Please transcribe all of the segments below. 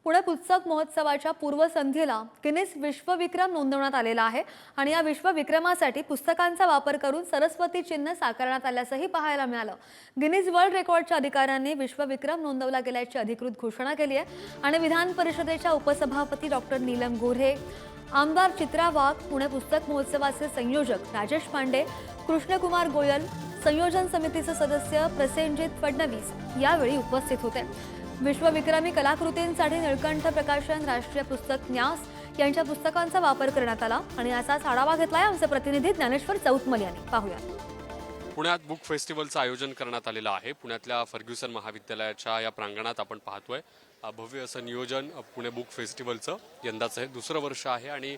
पुणे पुस्तक महोत्सवाच्या पूर्वसंध्येला गिनीज विश्वविक्रम नोंदवण्यात आलेला आहे आणि या विश्वविक्रमासाठी पुस्तकांचा वापर करून सरस्वती चिन्ह साकारण्यात आल्याचंही पाहायला मिळालं। गिनीज वर्ल्ड रेकॉर्डच्या अधिकाऱ्यांनी विश्वविक्रम नोंदवला गेल्याची अधिकृत घोषणा केली आहे आणि विधान परिषदेच्या उपसभापती डॉक्टर नीलम गोऱ्हे, आमदार चित्रा वाघ, पुणे पुस्तक महोत्सवाचे संयोजक राजेश पांडे, कृष्णकुमार गोयल, संयोजन समितीचे सदस्य प्रसेनजीत फडणवीस यावेळी उपस्थित होते। विश्वविक्रमी कलाकृतींसाठी निळकंठ प्रकाशन, राष्ट्रीय पुस्तक न्यास यांच्या पुस्तकांचा वापर करण्यात आला आणि असाच आढावा घेतलाय आमचे प्रतिनिधी ज्ञानेश्वर चौतमल यांनी। पाहूया। पुण्यात बुक फेस्टिवलचं आयोजन करण्यात आलेलं आहे। पुण्यातल्या फर्ग्युसन महाविद्यालयाच्या या प्रांगणात आपण पाहतोय भव्य असं नियोजन पुणे बुक फेस्टिवलचं यंदाचं हे दुसरं वर्ष आहे आणि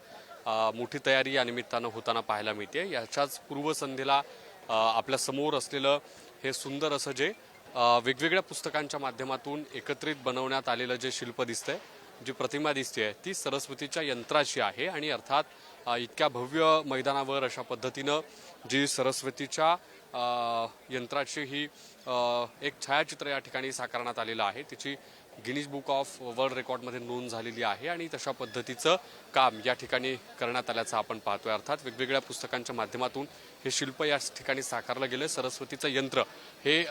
मोठी तयारी या निमित्तानं होताना पाहायला मिळते। याच्याच पूर्वसंध्येला आपल्या समोर असलेलं हे सुंदर असं जे वेगवेगळ्या पुस्तकांच्या माध्यमातून एकत्रित बनवण्यात आलेलं जे शिल्प दिसतंय, जी प्रतिमा दिसते आहे ती सरस्वतीच्या यंत्राची आहे आणि अर्थात इतक्या भव्य मैदानावर अशा पद्धतीनं जी सरस्वतीच्या यंत्राची ही एक छायाचित्र या ठिकाणी साकारण्यात आलेलं आहे। तिची गिनीज बुक ऑफ वर्ल्ड रेकॉर्डमध्ये नोंद झालेली आहे आणि तशा पद्धतीचं काम या ठिकाणी करण्यात आल्याचं आपण पाहतोय। अर्थात वेगवेगळ्या पुस्तकांच्या माध्यमातून हे शिल्प या ठिकाणी साकारलं गेलं। सरस्वतीचं यंत्र हे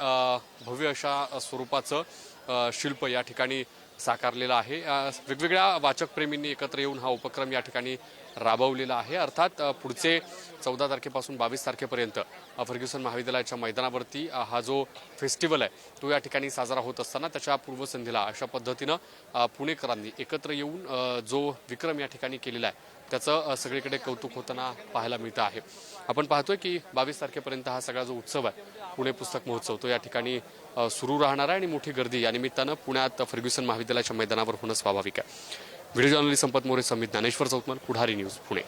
भव्य अशा स्वरूपाचं शिल्प या ठिकाणी साकारलेलं आहे। वेगवेगळ्या वाचकप्रेमींनी एकत्र येऊन हा उपक्रम या ठिकाणी राबवलेला आहे। अर्थात पुढचे 14 तारखेपासून 22 तारखेपर्यंत फर्ग्युसन महाविद्यालयाच्या मैदानावरती हा जो फेस्टिवल आहे तो या ठिकाणी साजरा होत असताना त्याच्या पूर्वसंध्येला अशा पद्धतीनं पुणेकरांनी एकत्र येऊन जो विक्रम या ठिकाणी केलेला आहे त्याचं सगळीकडे कौतुक होताना पाहायला मिळतं आहे। आपण पाहतोय की 22 तारखेपर्यंत हा सगळा जो उत्सव आहे पुणे पुस्तक महोत्सव तो या ठिकाणी सुरू राहणार आहे आणि मोठी गर्दी या निमित्तानं पुण्यात फर्ग्युसन महाविद्यालयाच्या मैदानावर होणं स्वाभाविक आहे। व्हिडिओ जर्नलिस्ट संपत मोरे समित ज्ञानेश्वर चौतमल, पुढारी न्यूज, पुणे।